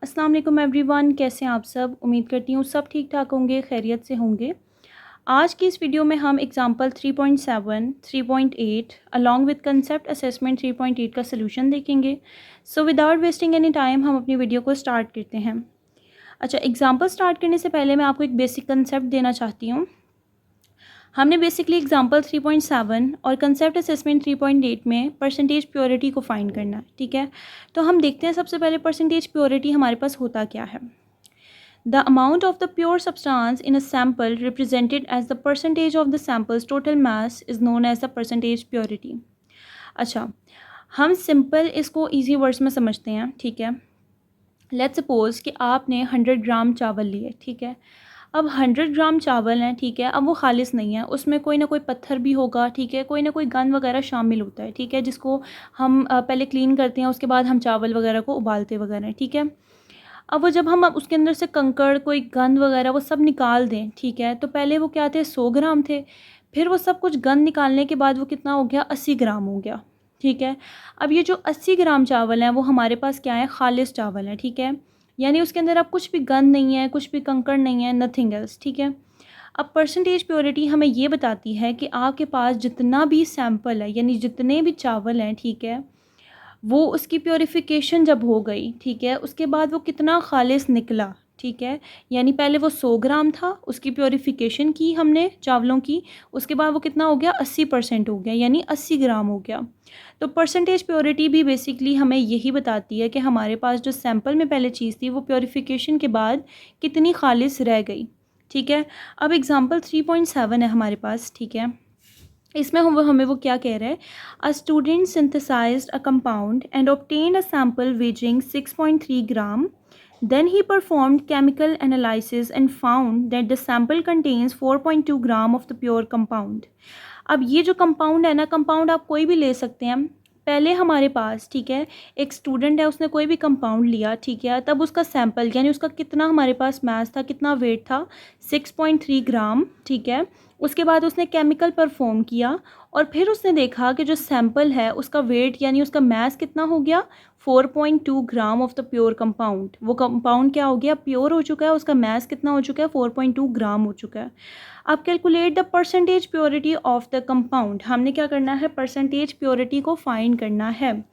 अस्सलाम वालेकुम एवरीवन, कैसे हैं आप सब। उम्मीद करती हूँ सब ठीक ठाक होंगे, खैरियत से होंगे। आज की इस वीडियो में हम example 3.7, 3.8 along with concept assessment 3.8 का सलूशन देखेंगे। So without wasting any time हम अपनी वीडियो को स्टार्ट करते हैं। अच्छा, एग्जांपल स्टार्ट करने से पहले मैं आपको एक बेसिक कंसेप्ट देना चाहती हूँ। हमने बेसिकली एग्जांपल 3.7 और कंसेप्ट असेसमेंट 3.8 में परसेंटेज प्योरिटी को फाइंड करना है, ठीक है। तो हम देखते हैं सबसे पहले परसेंटेज प्योरिटी हमारे पास होता क्या है। The amount of the pure substance in a sample represented as the percentage of the sample's total mass is known as the percentage purity। अच्छा, हम सिंपल इसको इजी वर्ड्स में समझते हैं, ठीक है। लेट्स सपोज कि आपने 100 ग्राम चावल लिए, ठीक है। अब 100 ग्राम चावल हैं, ठीक है। अब वो खालिस नहीं है, उसमें कोई ना कोई पत्थर भी होगा, ठीक है, कोई ना कोई गंद वगैरह शामिल होता है, ठीक है, जिसको हम पहले क्लीन करते हैं, उसके बाद हम चावल वगैरह को उबालते वगैरह हैं, ठीक है। अब वो जब हम अब उसके अंदर से कंकड़, कोई गंद वगैरह वो सब निकाल दें, ठीक है, तो पहले वो क्या थे, 100 ग्राम थे। फिर वो सब कुछ गंद निकालने के बाद वो कितना हो गया, 80 ग्राम हो गया, ठीक है। अब ये जो 80 ग्राम चावल हैं वो हमारे पास क्या है, खालिस चावल हैं, ठीक है। यानी उसके अंदर अब कुछ भी गंद नहीं है, कुछ भी कंकड़ नहीं है, नथिंग एल्स, ठीक है। अब परसेंटेज प्योरिटी हमें ये बताती है कि आपके पास जितना भी सैंपल है, यानी जितने भी चावल हैं, ठीक है, वो उसकी प्योरीफिकेशन जब हो गई, ठीक है, उसके बाद वो कितना खालिस निकला, ठीक है। यानी पहले वो 100 ग्राम था, उसकी प्योरीफिकेशन की हमने चावलों की, उसके बाद वो कितना हो गया, 80% हो गया, यानी 80 ग्राम हो गया। तो परसेंटेज प्योरिटी भी बेसिकली हमें यही बताती है कि हमारे पास जो सैंपल में पहले चीज़ थी वो प्योरीफिकेशन के बाद कितनी खालिस रह गई, ठीक है। अब एग्ज़ाम्पल 3.7 है हमारे पास, ठीक है। इसमें हम हमें वो क्या कह रहा है, a student synthesised a compound and obtained a sample weighing 6.3 gram, then he performed chemical analysis and found that the sample contains 4.2 gram of the pure compound। अब ये जो कंपाउंड है ना, कंपाउंड आप कोई भी ले सकते हैं। पहले हमारे पास, ठीक है, एक स्टूडेंट है, उसने कोई भी कंपाउंड लिया, ठीक है, तब उसका सैंपल यानी उसका कितना हमारे पास मास था, कितना वेट था, 6.3 ग्राम, ठीक है। उसके बाद उसने केमिकल परफॉर्म किया और फिर उसने देखा कि जो सैंपल है उसका वेट यानी उसका मास कितना हो गया, 4.2 gram of the pure compound. वो कंपाउंड क्या हो गया, प्योर हो चुका है, उसका मास कितना हो चुका है, 4.2 ग्राम हो चुका है। अब calculate the percentage purity of the compound. हमने क्या करना है, परसेंटेज प्योरिटी को फाइंड करना है।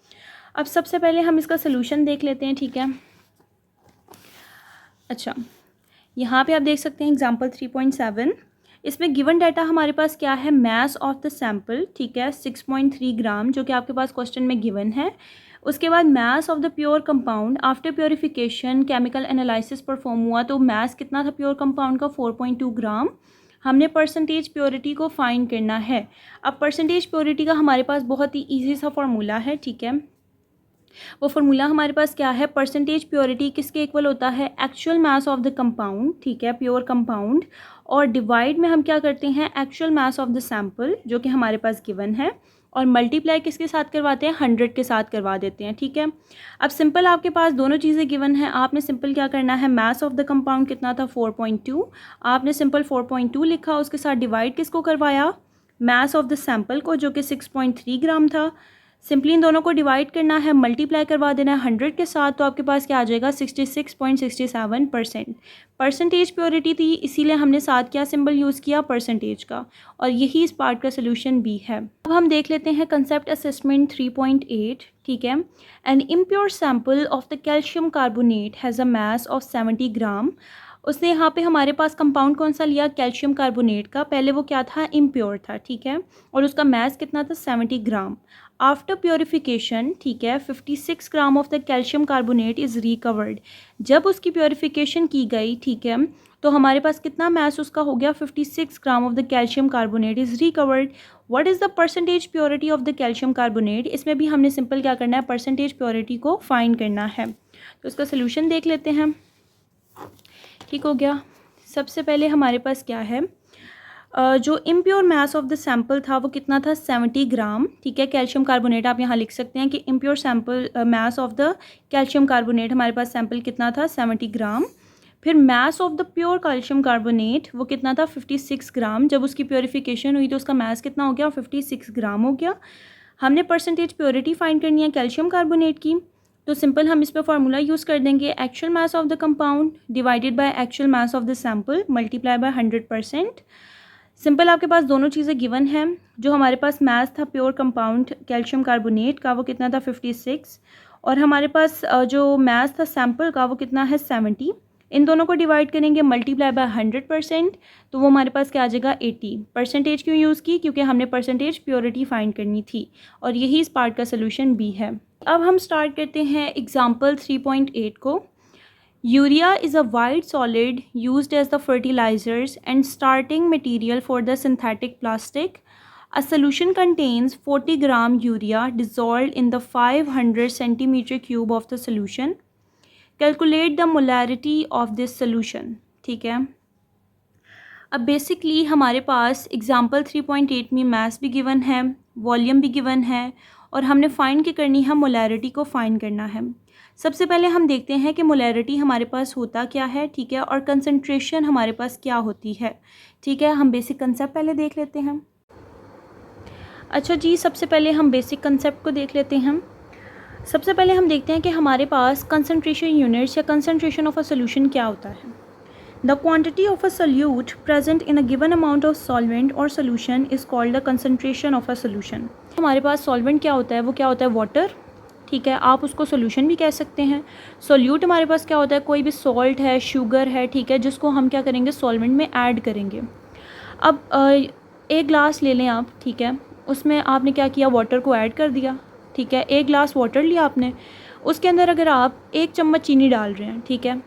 अब सबसे पहले हम इसका सोल्यूशन देख लेते हैं, ठीक है। अच्छा, यहाँ पे आप देख सकते हैं एग्जाम्पल 3.7। इसमें गिवन डाटा हमारे पास क्या है, मास ऑफ द सैंपल, ठीक है, 6.3 ग्राम, जो कि आपके पास क्वेश्चन में गिवन है। उसके बाद mass of the pure compound after purification chemical analysis perform हुआ, तो मास कितना था प्योर कंपाउंड का, 4.2 ग्राम। हमने परसेंटेज प्योरिटी को फाइंड करना है। अब परसेंटेज प्योरिटी का हमारे पास बहुत ही ईजी सा फार्मूला है, ठीक है। वो फार्मूला हमारे पास क्या है, परसेंटेज प्योरिटी किसके इक्वल होता है, actual mass of the compound, ठीक है, प्योर कंपाउंड, और डिवाइड में हम क्या करते हैं, actual mass of the sample जो कि हमारे पास गिवन है, और मल्टीप्लाई किसके साथ करवाते हैं, 100 के साथ करवा देते हैं, ठीक है। अब सिंपल आपके पास दोनों चीज़ें गिवन हैं, आपने सिंपल क्या करना है, मास ऑफ द कंपाउंड कितना था, 4.2, आपने सिंपल 4.2 लिखा, उसके साथ डिवाइड किसको करवाया, मास ऑफ द सैंपल को, जो कि 6.3 ग्राम था। सिंपली इन दोनों को डिवाइड करना है, मल्टीप्लाई करवा देना है 100 के साथ, तो आपके पास क्या आ जाएगा, 66.67%। परसेंटेज प्योरिटी थी, इसीलिए हमने साथ क्या सिंबल यूज़ किया, परसेंटेज का, और यही इस पार्ट का सोल्यूशन भी है। अब हम देख लेते हैं कंसेप्ट असेसमेंट 3.8, ठीक है। An impure sample of the calcium carbonate has a mass of 70 gram. उसने यहाँ पे हमारे पास कंपाउंड कौन सा लिया, कैल्शियम कार्बोनेट का। पहले वो क्या था, इम्प्योर था, ठीक है, और उसका मास कितना था, 70 ग्राम। आफ्टर प्योरीफिकेशन, ठीक है, 56 gram of the calcium carbonate is recovered. जब उसकी प्योरीफिकेशन की गई, ठीक है, तो हमारे पास कितना मास उसका हो गया, 56 gram of the calcium carbonate is recovered. What is the percentage purity of the calcium carbonate. इसमें भी हमने सिंपल क्या करना है, परसेंटेज प्योरिटी को फाइंड करना है। तो इसका सोल्यूशन देख लेते हैं, ठीक हो गया। सबसे पहले हमारे पास क्या है, जो impure mass of the sample था वो कितना था, 70 ग्राम, ठीक है। कैल्शियम कार्बोनेट आप यहाँ लिख सकते हैं कि impure sample mass of the calcium carbonate, हमारे पास सैंपल कितना था, 70 ग्राम। फिर mass of the pure calcium carbonate वो कितना था, 56 ग्राम। जब उसकी प्योरीफिकेशन हुई तो उसका मास कितना हो गया, 56 ग्राम हो गया। हमने परसेंटेज प्योरिटी फाइंड करनी है कैल्शियम कार्बोनेट की। तो सिंपल हम इस पर फार्मूला यूज़ कर देंगे, actual mass of the compound divided by actual mass of the sample multiply by 100%। Simple आपके पास दोनों चीज़ें गिवन हैं। जो हमारे पास मास था प्योर कंपाउंड कैल्शियम कार्बोनेट का वो कितना था 56, और हमारे पास जो मास था सैम्पल का वो कितना है 70। इन दोनों को डिवाइड करेंगे मल्टीप्लाई बाय 100%, तो वो हमारे पास क्या आ जाएगा 80। परसेंटेज क्यों यूज़ की? क्योंकि हमने परसेंटेज प्योरिटी फाइंड करनी थी, और यही इस पार्ट का सोल्यूशन बी है। अब हम स्टार्ट करते हैं एग्जाम्पल 3.8 को। Urea is a white solid used as the fertilisers and starting material for the synthetic plastic. A solution contains 40 gram urea dissolved in the 500 centimeter cube of the solution. Calculate the molarity of this solution. ठीक है, अब basically हमारे पास example 3.8 में मास भी given है, volume भी given है, और हमने फाइंड की करनी है मोलैरिटी को फाइंड करना है। सबसे पहले हम देखते हैं कि मोलैरिटी हमारे पास होता क्या है, ठीक है, और कंसंट्रेशन हमारे पास क्या होती है। ठीक है, हम बेसिक कंसेप्ट पहले देख लेते हैं। अच्छा जी, सबसे पहले हम बेसिक कंसेप्ट को देख लेते हैं। सबसे पहले हम देखते हैं कि हमारे पास कंसंट्रेशन यूनिट्स या कंसंट्रेशन ऑफ अ सोल्यूशन क्या होता है। The quantity of a solute present in a given amount of solvent और solution is called the concentration of a solution. हमारे पास सॉल्वेंट क्या होता है, वो क्या होता है वाटर, ठीक है, आप उसको सोल्यूशन भी कह सकते हैं। सोल्यूट हमारे पास क्या होता है, कोई भी सॉल्ट है, शुगर है, ठीक है, जिसको हम क्या करेंगे सॉल्वेंट में ऐड करेंगे। अब एक ग्लास ले लें आप, ठीक है, उसमें आपने क्या किया वाटर को ऐड कर दिया, ठीक है, एक ग्लास वाटर लिया आपने, उसके अंदर अगर आप 1 चम्मच चीनी डाल रहे हैं, ठीक है,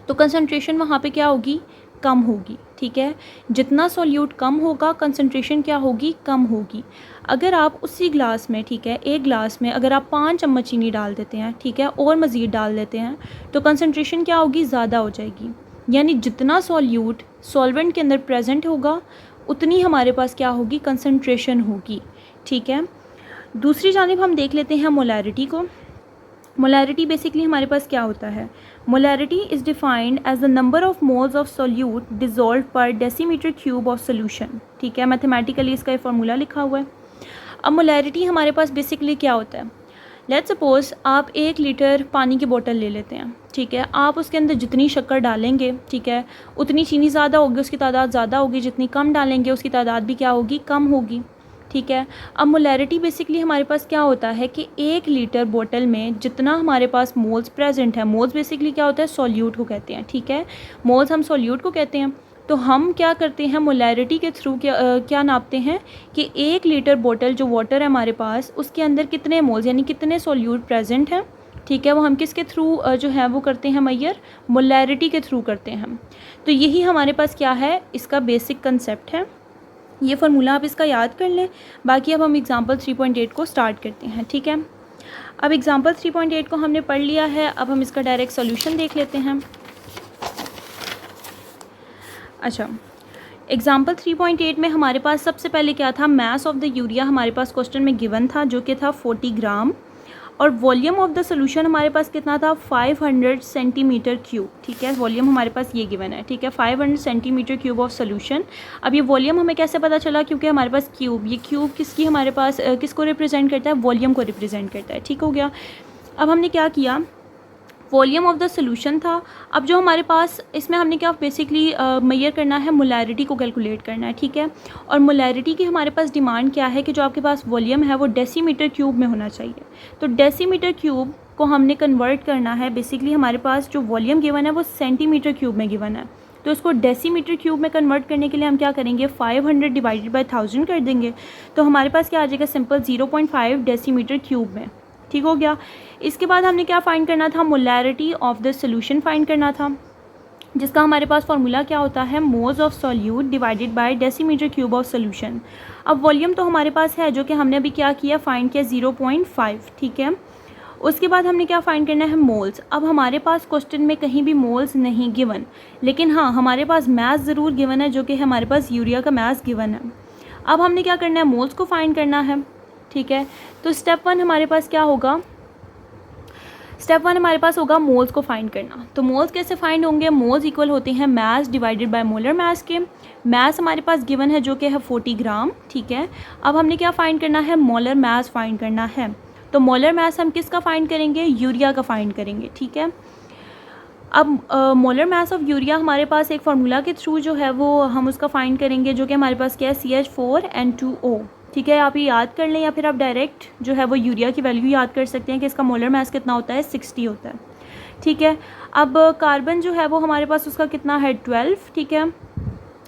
तो कंसंट्रेशन वहाँ पे क्या होगी, कम होगी। ठीक है, जितना सोल्यूट कम होगा कंसंट्रेशन क्या होगी, कम होगी। अगर आप उसी ग्लास में, ठीक है, एक ग्लास में अगर आप 5 चम्मच चीनी डाल देते हैं, ठीक है, और मज़ीद डाल देते हैं, तो कंसंट्रेशन क्या होगी, ज़्यादा हो जाएगी। यानी जितना सोल्यूट सॉल्वेंट के अंदर प्रेजेंट होगा उतनी हमारे पास क्या होगी, कंसंट्रेशन होगी। ठीक है, दूसरी जानिब हम देख लेते हैं मोलैरिटी को। मोलैरिटी बेसिकली हमारे पास क्या होता है, molarity is defined as the number of moles of solute dissolve per decimetre cube of solution. ठीक है, मैथमेटिकली इसका फार्मूला लिखा हुआ है। अब मोलैरिटी हमारे पास बेसिकली क्या होता है, लेट्स सपोज आप 1 लीटर पानी की बोतल ले लेते हैं, ठीक है, आप उसके अंदर जितनी शक्कर डालेंगे, ठीक है, उतनी चीनी ज़्यादा होगी, उसकी तादाद ज़्यादा होगी, जितनी कम डालेंगे उसकी तादाद भी क्या होगी, कम होगी। ठीक है, अब मोलैरिटी बेसिकली हमारे पास क्या होता है कि 1 लीटर बोतल में जितना हमारे पास मोल्स प्रेजेंट है, मोल्स बेसिकली क्या होता है, सोल्यूट को कहते हैं। ठीक है, मोल्स हम सोल्यूट को कहते हैं। तो हम क्या करते हैं, मोलैरिटी के थ्रू क्या नापते हैं कि 1 लीटर बोतल जो वाटर है हमारे पास, उसके अंदर कितने मोल्स यानी कितने सोल्यूट प्रेजेंट हैं। ठीक है, वो हम किसके थ्रू जो है वो करते हैं मैयर, मोलैरिटी के थ्रू करते हैं हम। तो यही हमारे पास क्या है, इसका बेसिक कंसेप्ट है। ये फार्मूला आप इसका याद कर लें। बाकी अब हम एग्जांपल 3.8 को स्टार्ट करते हैं। ठीक है, अब एग्जांपल 3.8 को हमने पढ़ लिया है, अब हम इसका डायरेक्ट सॉल्यूशन देख लेते हैं। अच्छा, एग्जांपल 3.8 में हमारे पास सबसे पहले क्या था, मास ऑफ द यूरिया हमारे पास क्वेश्चन में गिवन था जो कि था 40 ग्राम, और वॉल्यूम ऑफ द सोल्यूशन हमारे पास कितना था, 500 सेंटीमीटर क्यूब। ठीक है, वॉल्यूम हमारे पास ये गिवन है। ठीक है, 500 सेंटीमीटर क्यूब ऑफ सोल्यूशन। अब ये वॉल्यूम हमें कैसे पता चला, क्योंकि हमारे पास क्यूब, ये क्यूब किसकी हमारे पास किसको रिप्रेजेंट करता है, वॉल्यूम को रिप्रेजेंट करता है। ठीक हो गया। अब हमने क्या किया, वॉल्यूम ऑफ द सोल्यूशन था। अब जो हमारे पास इसमें हमने क्या बेसिकली मेजर करना है, मोलैरिटी को कैलकुलेट करना है। ठीक है, और मोलैरिटी की हमारे पास डिमांड क्या है कि जो आपके पास वॉल्यूम है वो डेसीमीटर क्यूब में होना चाहिए। तो डेसीमीटर क्यूब को हमने कन्वर्ट करना है, बेसिकली हमारे पास जो वॉल्यूम गिवन है वो सेंटीमीटर क्यूब में गिवन है। तो इसको डेसीमीटर क्यूब में कन्वर्ट करने के लिए हम क्या करेंगे, 500 डिवाइडेड बाय 1000 कर देंगे। तो हमारे पास क्या आ जाएगा, सिंपल 0.5 डेसीमीटर क्यूब में। ठीक हो गया। इसके बाद हमने क्या फाइंड करना था, molarity of the solution find करना था, जिसका हमारे पास फार्मूला क्या होता है, moles of solute divided by decimetre cube of solution. अब वॉल्यूम तो हमारे पास है जो कि हमने अभी क्या किया, फाइंड किया 0.5। ठीक है, उसके बाद हमने क्या फाइंड करना है, मोल्स। अब हमारे पास क्वेश्चन में कहीं भी मोल्स नहीं गिवन, लेकिन हाँ हमारे पास मास ज़रूर गिवन है जो कि हमारे पास यूरिया का मास गिवन है। अब हमने क्या करना है, मोल्स को फाइंड करना है। ठीक है, तो स्टेप 1 हमारे पास क्या होगा, स्टेप 1 हमारे पास होगा मोल्स को फाइंड करना। तो मोल्स कैसे फाइंड होंगे, मोल्स इक्वल होते हैं mass divided by molar mass के। मास हमारे पास गिवन है जो कि है 40 ग्राम। ठीक है, अब हमने क्या फाइंड करना है, मोलर मास फाइंड करना है। तो मोलर मास हम किसका फाइंड करेंगे, यूरिया का फाइंड करेंगे, ठीक है। अब मोलर मास ऑफ यूरिया हमारे पास एक फार्मूला के थ्रू जो है वो हम उसका फाइंड करेंगे, जो कि हमारे पास क्या है, CH4N2O, ठीक है। आप ये याद कर लें या फिर आप डायरेक्ट जो है वो यूरिया की वैल्यू याद कर सकते हैं कि इसका मोलर मास कितना होता है, 60 होता है, ठीक है। अब कार्बन जो है वो हमारे पास उसका कितना है, 12, ठीक है।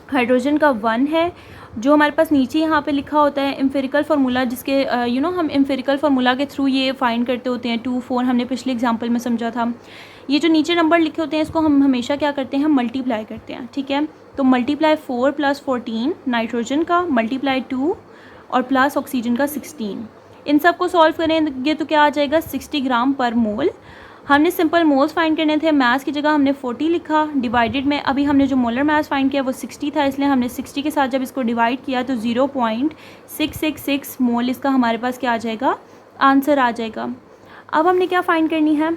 हाइड्रोजन का 1 है, जो हमारे पास नीचे यहाँ पे लिखा होता है एम्फिरिकल फार्मूला, जिसके हम एम्फिरिकल फार्मूला के थ्रू ये फाइंड करते होते हैं, 2 4 हमने पिछले एग्जांपल में समझा था। ये जो नीचे नंबर लिखे होते हैं इसको हम हमेशा क्या करते हैं, मल्टीप्लाई करते हैं, ठीक है। तो मल्टीप्लाई 4 + 14 नाइट्रोजन का, मल्टीप्लाई 2 और प्लस ऑक्सीजन का 16। इन सब को सॉल्व करेंगे तो क्या आ जाएगा, 60 ग्राम पर मोल। हमने सिंपल मोल्स फाइंड करने थे, मास की जगह हमने 40 लिखा, डिवाइडेड में अभी हमने जो मोलर मास फाइंड किया वो 60 था, इसलिए हमने 60 के साथ जब इसको डिवाइड किया तो 0.666 मोल इसका हमारे पास क्या आ जाएगा, आंसर आ जाएगा। अब हमने क्या फाइंड करनी है,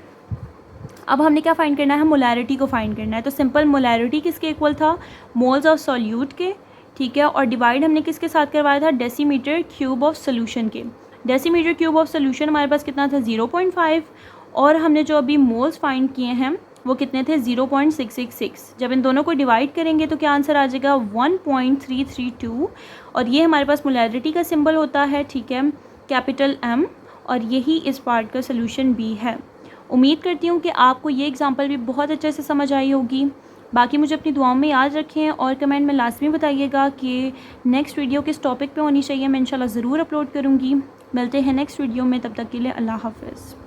अब हमने क्या फाइंड करना है, मोलैरिटी को फाइंड करना है। तो सिंपल मोलैरिटी किसके इक्वल था, मोल्स ऑफ सॉल्यूट के, ठीक है। और डिवाइड हमने किसके साथ करवाया था, डेसीमीटर क्यूब ऑफ सोल्यूशन के। डेसीमीटर क्यूब ऑफ सोल्यूशन हमारे पास कितना था, 0.5, और हमने जो अभी मोल्स फाइंड किए हैं वो कितने थे, 0.666। जब इन दोनों को डिवाइड करेंगे तो क्या आंसर आ जाएगा, 1.332। और ये हमारे पास मोलैरिटी का सिंबल होता है, ठीक है, कैपिटल M, और यही इस पार्ट का सोल्यूशन भी है। उम्मीद करती हूँ कि आपको ये एग्जांपल भी बहुत अच्छे से समझ आई होगी। बाकी मुझे अपनी दुआओं में याद रखें और कमेंट में लाजमी बताइएगा कि नेक्स्ट वीडियो किस टॉपिक पे होनी चाहिए। मैं इंशाल्लाह ज़रूर अपलोड करूँगी। मिलते हैं नेक्स्ट वीडियो में, तब तक के लिए अल्लाह हाफ़िज़।